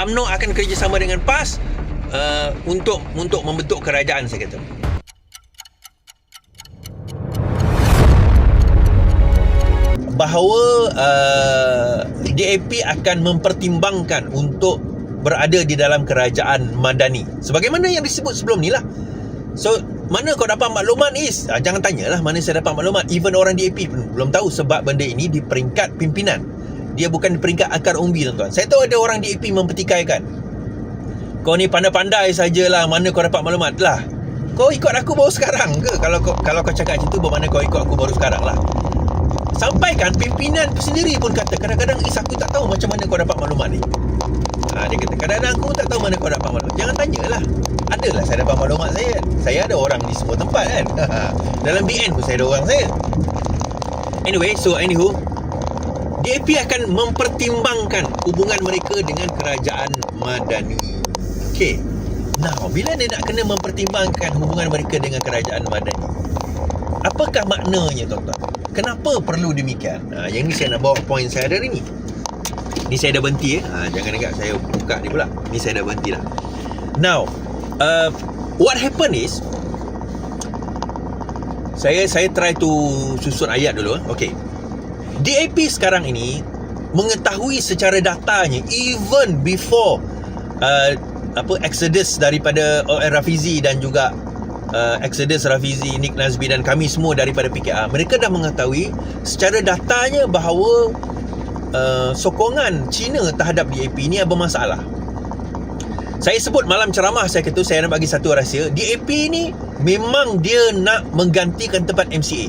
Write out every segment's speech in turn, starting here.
UMNO akan kerjasama dengan PAS untuk membentuk kerajaan, saya kata. Bahawa DAP akan mempertimbangkan untuk berada di dalam kerajaan madani, sebagaimana yang disebut sebelum ni lah. So, mana kau dapat maklumat Is? Jangan tanyalah mana saya dapat maklumat. Even orang DAP pun belum tahu, sebab benda ini di peringkat pimpinan. Dia bukan di peringkat akar umbi, tuan-tuan. Saya tahu ada orang DAP mempertikaikan, kau ni pandai-pandai sajalah, mana kau dapat maklumat lah. Kau ikut aku baru sekarang ke? Kalau kau cakap macam tu, bermakna kau ikut aku baru sekarang lah. Sampaikan pimpinan sendiri pun kata, kadang-kadang Is, aku tak tahu macam mana kau dapat maklumat ni. Dia kata, kadang-kadang aku tak tahu mana kau dapat maklumat. Jangan tanyalah. Adalah saya dapat maklumat saya. Saya ada orang di semua tempat kan. Dalam BN pun saya ada orang saya. Anyway, DAP akan mempertimbangkan hubungan mereka dengan kerajaan madani. Okay. Now, bila dia nak kena mempertimbangkan hubungan mereka dengan kerajaan madani, apakah maknanya, tuan-tuan? Kenapa perlu demikian? Yang ni saya nak bawa poin saya hari ni. Ni saya dah berhenti jangan agak saya buka ni pula. Ni saya dah berhenti dah. Now, what happen is, saya try to susun ayat dulu. Okay. DAP sekarang ini mengetahui secara datanya, even before exodus daripada OR Rafizi dan juga exodus Rafizi, Nick Nazmi dan kami semua daripada PKR, mereka dah mengetahui secara datanya bahawa sokongan China terhadap DAP ni ada masalah. Saya sebut malam ceramah saya kata, saya nak bagi satu rahsia. DAP ni memang dia nak menggantikan tempat MCA.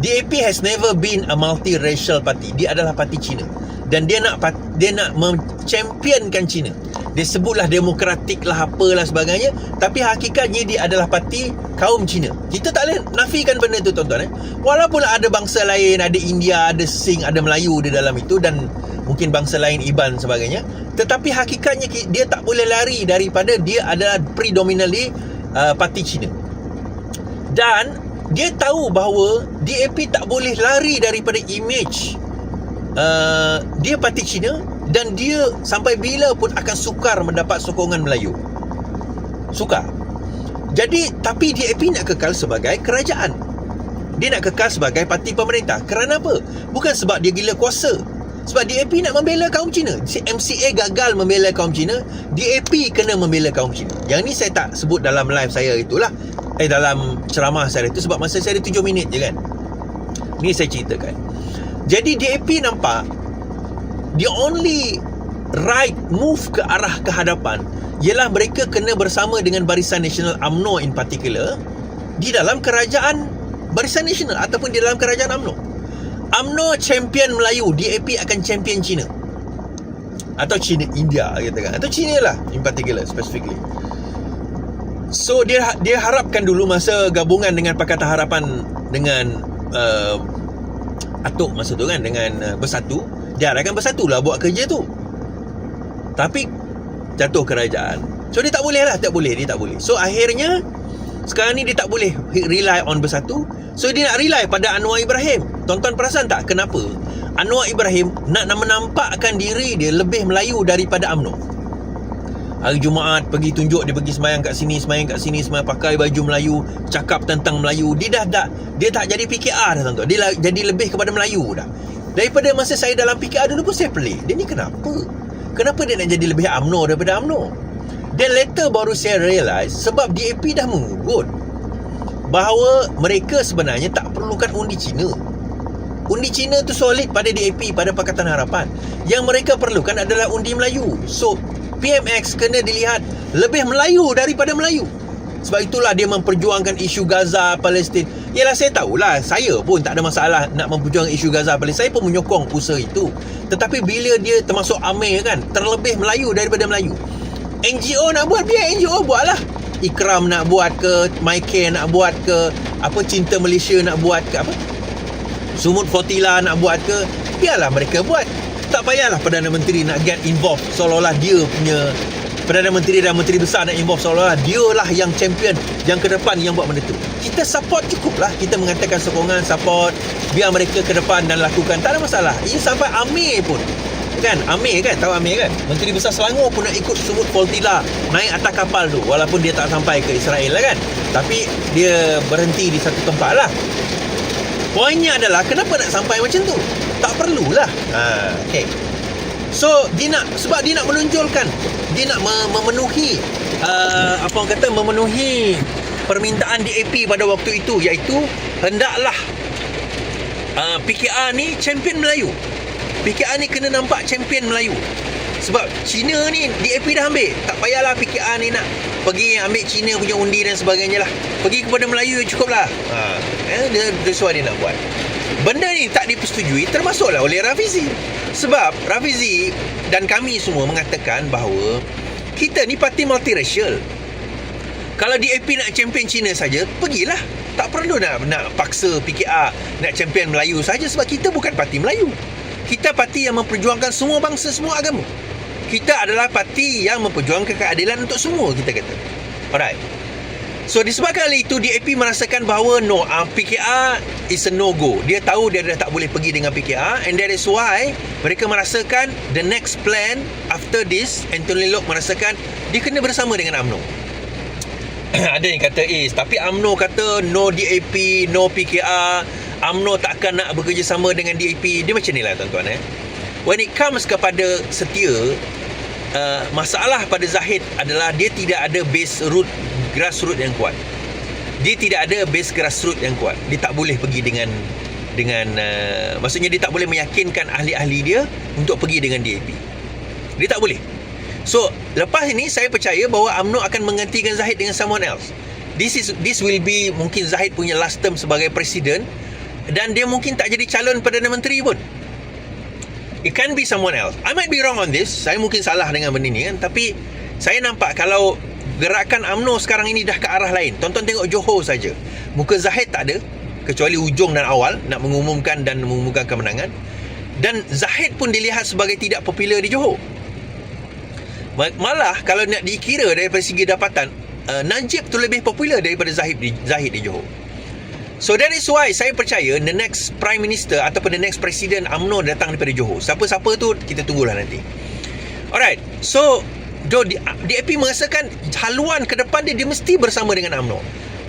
DAP has never been a multiracial party. Dia adalah parti Cina, dan dia nak menchampionkan Cina. Dia sebutlah demokratik lah, apalah sebagainya, tapi hakikatnya dia adalah parti kaum Cina. Kita tak boleh nafikan benda tu, tuan-tuan. Walaupun ada bangsa lain, ada India, ada Sing, ada Melayu di dalam itu, dan mungkin bangsa lain Iban sebagainya, tetapi hakikatnya dia tak boleh lari daripada dia adalah predominantly parti Cina. Dan dia tahu bahawa DAP tak boleh lari daripada image dia parti Cina, dan dia sampai bila pun akan sukar mendapat sokongan Melayu. Sukar. Jadi, tapi DAP nak kekal sebagai kerajaan. Dia nak kekal sebagai parti pemerintah. Kerana apa? Bukan sebab dia gila kuasa. Sebab DAP nak membela kaum Cina. MCA gagal membela kaum Cina, DAP kena membela kaum Cina. Yang ni saya tak sebut dalam live saya itulah, dalam ceramah saya itu, sebab masa saya ada 7 minit je kan. Ni saya ceritakan. Jadi DAP nampak the only right move ke arah kehadapan ialah mereka kena bersama dengan Barisan Nasional, UMNO in particular, di dalam kerajaan Barisan Nasional ataupun di dalam kerajaan UMNO. UMNO champion Melayu, DAP akan champion Cina, atau Cina India katakan, atau Cina lah in particular, specifically. So dia harapkan dulu masa gabungan dengan Pakatan Harapan dengan Atok masa tu kan, dengan Bersatu, dia harapkan Bersatu lah buat kerja tu. Tapi jatuh kerajaan, so dia tak boleh. So akhirnya sekarang ni dia tak boleh rely on Bersatu, so dia nak rely pada Anwar Ibrahim. Tuan-tuan perasan tak kenapa Anwar Ibrahim nak menampakkan diri dia lebih Melayu daripada UMNO? Hari Jumaat pergi tunjuk, dia pergi sembahyang kat sini, sembahyang pakai baju Melayu, cakap tentang Melayu. Dia tak jadi PKR dah, tuan-tuan. Dia jadi lebih kepada Melayu dah. Daripada masa saya dalam PKR dulu pun saya pelik, dia ni kenapa dia nak jadi lebih UMNO daripada UMNO? Dan later baru saya realise, sebab DAP dah mengugut bahawa mereka sebenarnya tak perlukan undi Cina. Undi Cina tu solid pada DAP, pada Pakatan Harapan. Yang mereka perlukan adalah undi Melayu. So PMX kena dilihat lebih Melayu daripada Melayu. Sebab itulah dia memperjuangkan isu Gaza, Palestin. Yalah, saya tahulah, saya pun tak ada masalah nak memperjuangkan isu Gaza, Palestin. Saya pun menyokong usaha itu. Tetapi bila dia termasuk AMIR kan, terlebih Melayu daripada Melayu. NGO nak buat, biar NGO buatlah. Ikram nak buat ke, MyCare nak buat ke, Cinta Malaysia nak buat ke, Sumut Fortila nak buat ke, biarlah mereka buat. Tak payahlah Perdana Menteri nak get involved seolah-olah dia punya Perdana Menteri dan Menteri Besar nak involve seolah-olah dia lah yang champion, yang ke depan, yang buat benda tu. Kita support cukuplah. Kita mengatakan sokongan, support, biar mereka ke depan dan lakukan, tak ada masalah. Ini sampai AMIR pun kan, Amir kan, tahu Amir kan, Menteri Besar Selangor pun nak ikut sebut Faultila naik atas kapal tu, walaupun dia tak sampai ke Israel lah kan, tapi dia berhenti di satu tempat lah. Poinnya adalah kenapa nak sampai macam tu? Tak perlulah. Okay. So sebab dia nak menonjolkan, dia nak memenuhi memenuhi permintaan DAP pada waktu itu, iaitu hendaklah PKR ni champion Melayu. PKR ni kena nampak champion Melayu. Sebab China ni DAP dah ambil, tak payahlah PKR ni nak pergi ambil China punya undi dan sebagainya lah. Pergi kepada Melayu cukup lah. Dia sesuai dia nak buat. Benda ni tak dipersetujui, termasuklah oleh Rafizi. Sebab Rafizi dan kami semua mengatakan bahawa kita ni parti multiracial. Kalau DAP nak champion China saja, pergilah. Tak perlu nak paksa PKR nak champion Melayu saja, sebab kita bukan parti Melayu. Kita parti yang memperjuangkan semua bangsa, semua agama. Kita adalah parti yang memperjuangkan keadilan untuk semua, kita kata. Alright. So disebabkan oleh itu, DAP merasakan bahawa PKR is a no-go. Dia tahu dia dah tak boleh pergi dengan PKR, and that is why mereka merasakan the next plan after this, Anthony Loke merasakan dia kena bersama dengan UMNO. Ada yang kata tapi UMNO kata no DAP, no PKR, UMNO takkan nak bekerjasama dengan DAP. Dia macam ni lah tuan-tuan. When it comes kepada Setia, masalah pada Zahid adalah dia tidak ada base root, grassroots yang kuat. Dia tidak ada base grassroots yang kuat. Dia tak boleh pergi dengan maksudnya dia tak boleh meyakinkan ahli-ahli dia untuk pergi dengan DAP. Dia tak boleh. So lepas ini saya percaya bahawa UMNO akan menggantikan Zahid dengan someone else. This will be mungkin Zahid punya last term sebagai presiden, dan dia mungkin tak jadi calon Perdana Menteri pun. It can be someone else. I might be wrong on this. Saya mungkin salah dengan benda ni kan, tapi saya nampak kalau gerakan UMNO sekarang ini dah ke arah lain. Tonton tengok Johor saja. Muka Zahid tak ada, kecuali hujung dan awal nak mengumumkan kemenangan. Dan Zahid pun dilihat sebagai tidak popular di Johor. Malah kalau nak dikira daripada segi dapatan, Najib tu lebih popular daripada Zahid di Johor. So that is why saya percaya the next Prime Minister ataupun the next Presiden UMNO datang daripada Johor. Siapa-siapa tu kita tunggulah nanti. Alright. So DAP merasakan haluan ke depan dia mesti bersama dengan UMNO.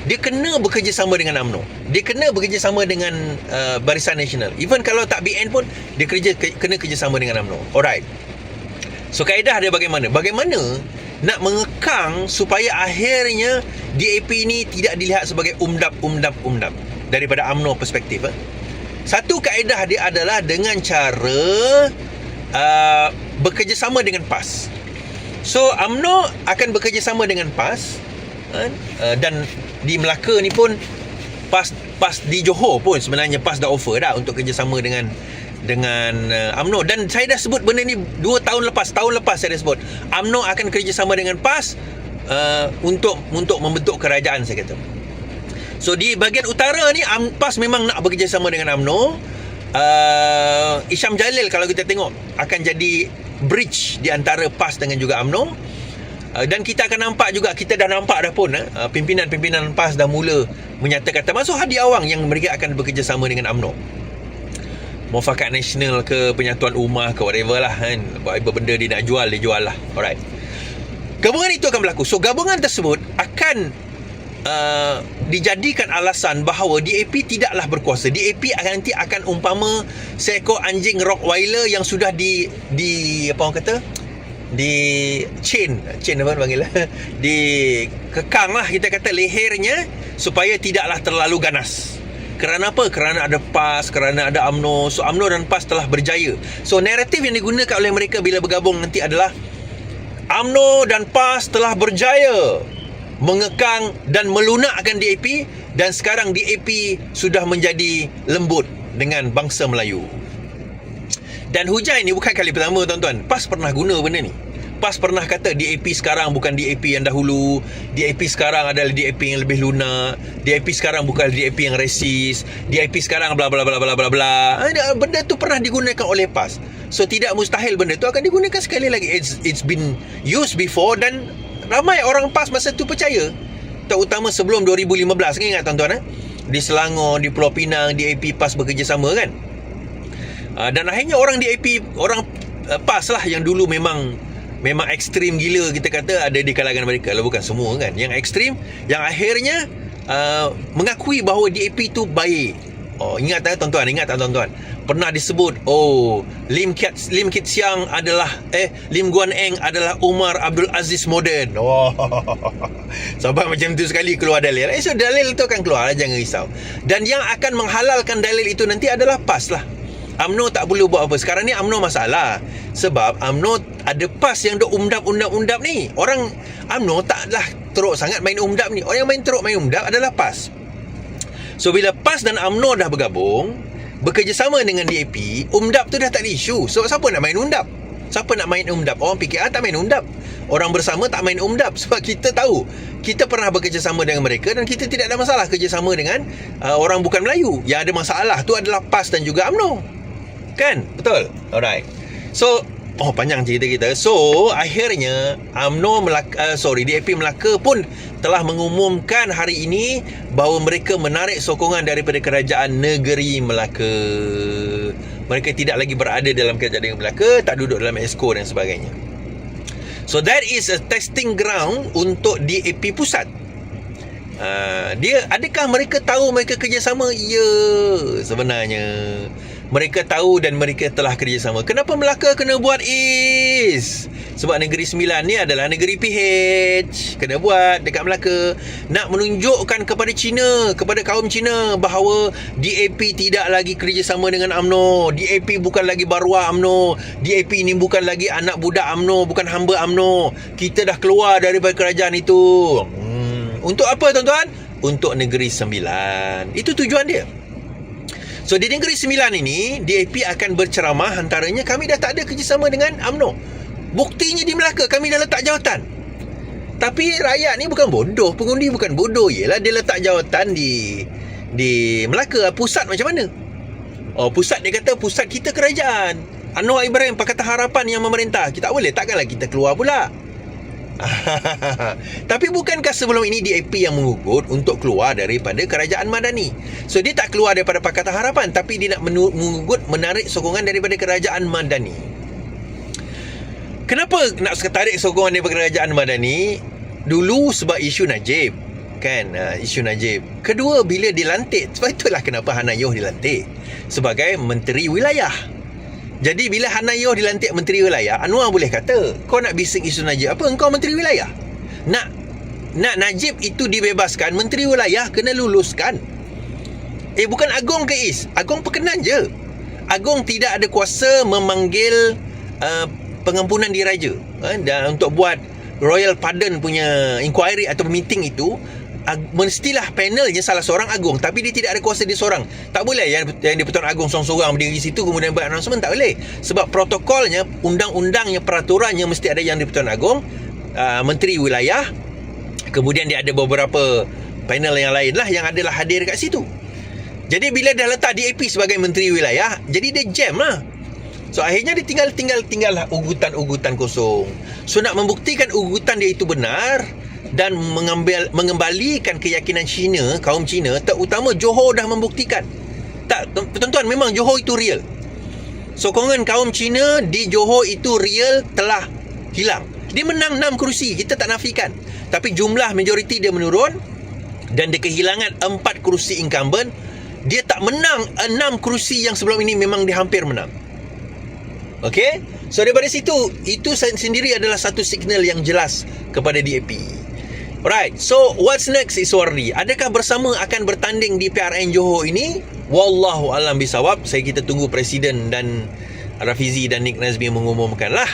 Dia kena bekerjasama dengan UMNO. Dia kena bekerjasama dengan Barisan Nasional. Even kalau tak BN pun dia kena kerjasama dengan UMNO. Alright. So kaedah dia bagaimana? Bagaimana nak mengekang supaya akhirnya DAP ni tidak dilihat sebagai umdap daripada UMNO perspektif. Satu kaedah dia adalah dengan cara bekerjasama dengan PAS. So UMNO akan bekerjasama dengan PAS, dan di Melaka ni pun PAS di Johor pun sebenarnya PAS dah offer dah untuk kerjasama dengan UMNO. Dan saya dah sebut benda ni tahun lepas saya dah sebut UMNO akan kerjasama dengan PAS untuk membentuk kerajaan, saya kata. So di bahagian utara ni PAS memang nak bekerjasama dengan UMNO. Isham Jalil kalau kita tengok akan jadi bridge di antara PAS dengan juga UMNO. Dan kita akan nampak juga, kita dah nampak dah pun pimpinan-pimpinan PAS dah mula menyatakan, termasuk Hadi Awang, yang mereka akan bekerjasama dengan UMNO. Muafakat Nasional ke Penyatuan Ummah ke whatever lah kan. Apa benda dia nak jual, dia jual lah. Alright. Gabungan itu akan berlaku. So gabungan tersebut akan dijadikan alasan bahawa DAP tidaklah berkuasa. DAP nanti akan umpama seekor anjing Rottweiler yang sudah di apa orang kata, di chain apa panggil, dikekang lah kita kata lehernya supaya tidaklah terlalu ganas. Kerana apa? Kerana ada PAS, kerana ada UMNO. So UMNO dan PAS telah berjaya. So naratif yang digunakan oleh mereka bila bergabung nanti adalah UMNO dan PAS telah berjaya mengekang dan melunakkan DAP, dan sekarang DAP sudah menjadi lembut dengan bangsa Melayu. Dan hujah ini bukan kali pertama tuan-tuan. PAS pernah guna benda ni. PAS pernah kata DAP sekarang bukan DAP yang dahulu, DAP sekarang adalah DAP yang lebih lunak, DAP sekarang bukan DAP yang resis, DAP sekarang bla bla bla bla bla bla. Benda tu pernah digunakan oleh PAS. So tidak mustahil benda tu akan digunakan sekali lagi. It's been used before, dan ramai orang PAS masa tu percaya. Terutama sebelum 2015, kan ingat tuan-tuan di Selangor, di Pulau Pinang, DAP PAS bekerjasama kan. Dan akhirnya orang DAP, orang PAS lah yang dulu memang ekstrim gila, kita kata ada di kalangan mereka lah, bukan semua kan. Yang ekstrim, yang akhirnya mengakui bahawa DAP tu baik. Ingat tak tuan-tuan, pernah disebut Lim Kit Siang adalah Lim Guan Eng adalah Umar Abdul Aziz moden. Sampai macam tu sekali keluar dalil. So dalil tu akan keluar, jangan risau. Dan yang akan menghalalkan dalil itu nanti adalah PAS lah. UMNO tak boleh buat apa. Sekarang ni UMNO masalah, sebab UMNO ada PAS yang duk undap ni. Orang UMNO taklah teruk sangat main undap ni. Orang yang main teruk main undap adalah PAS. So bila PAS dan UMNO dah bergabung, bekerjasama dengan DAP, undap tu dah tak ada isu. So siapa nak main undap? Siapa nak main undap? Orang PKR tak main undap, orang bersama tak main undap. Sebab kita tahu, kita pernah bekerjasama dengan mereka dan kita tidak ada masalah kerjasama dengan orang bukan Melayu. Yang ada masalah tu adalah PAS dan juga UMNO, kan? Betul? Alright. So panjang cerita kita. So akhirnya DAP Melaka pun telah mengumumkan hari ini bahawa mereka menarik sokongan daripada Kerajaan Negeri Melaka. Mereka tidak lagi berada dalam Kerajaan Negeri Melaka, tak duduk dalam Exco dan sebagainya. So that is a testing ground untuk DAP pusat. Adakah mereka tahu mereka kerjasama? Ya, sebenarnya mereka tahu dan mereka telah kerjasama. Kenapa Melaka kena buat IS? Sebab Negeri Sembilan ni adalah negeri PH. Kena buat dekat Melaka. Nak menunjukkan kepada China, kepada kaum China, bahawa DAP tidak lagi kerjasama dengan UMNO. DAP bukan lagi baruah UMNO. DAP ni bukan lagi anak budak UMNO, bukan hamba UMNO. Kita dah keluar daripada kerajaan itu. Untuk apa tuan-tuan? Untuk Negeri Sembilan. Itu tujuan dia. So di Negeri Sembilan ini, DAP akan berceramah, antaranya kami dah tak ada kerjasama dengan UMNO. Buktinya di Melaka kami dah letak jawatan. Tapi rakyat ni bukan bodoh, pengundi bukan bodoh. Yelah, dia letak jawatan di Melaka. Pusat macam mana? Pusat dia kata pusat kita kerajaan. Anwar Ibrahim Pakatan Harapan yang memerintah. Kita tak boleh, takkanlah kita keluar pula. Tapi bukankah sebelum ini DAP yang mengugut untuk keluar daripada Kerajaan Madani? So dia tak keluar daripada Pakatan Harapan, tapi dia nak mengugut, menarik sokongan daripada Kerajaan Madani. Kenapa nak tarik sokongan daripada Kerajaan Madani? Dulu sebab isu Najib, kan? Isu Najib. Kedua, bila dilantik. Sebab itulah kenapa Hanayoh dilantik sebagai Menteri Wilayah. Jadi bila Hanayoh dilantik Menteri Wilayah, Anwar boleh kata, kau nak bising isu Najib apa? Engkau Menteri Wilayah. Nak Najib itu dibebaskan, Menteri Wilayah kena luluskan. Bukan Agong ke Is? Agong perkenan je. Agong tidak ada kuasa memanggil pengampunan diraja dan untuk buat Royal Pardon punya inquiry atau meeting itu. Mestilah panelnya salah seorang Agong, tapi dia tidak ada kuasa dia seorang. Tak boleh yang di-Pertuan Agong seorang-seorang berdiri situ kemudian buat announcement, tak boleh. Sebab protokolnya, undang-undangnya, peraturannya mesti ada yang di-Pertuan Agong, Menteri Wilayah, kemudian dia ada beberapa panel yang lain lah yang adalah hadir kat situ. Jadi bila dah letak DAP sebagai Menteri Wilayah, jadi dia jam lah. So akhirnya dia tinggal lah ugutan-ugutan kosong. So nak membuktikan ugutan dia itu benar dan mengembalikan keyakinan Cina, kaum Cina, terutama Johor dah membuktikan. Tak, tuan-tuan, memang Johor itu real. Sokongan kaum Cina di Johor itu real, telah hilang. Dia menang 6 kerusi, kita tak nafikan. Tapi jumlah majoriti dia menurun dan dia kehilangan 4 kerusi incumbent. Dia tak menang 6 kerusi yang sebelum ini memang dia hampir menang. Okey? So daripada situ, itu sendiri adalah satu signal yang jelas kepada DAP. Alright, so what's next Iswardi? Adakah bersama akan bertanding di PRN Johor ini? Wallahu alam bisawab. Kita tunggu Presiden dan Rafizi dan Nik Nazmi mengumumkan lah.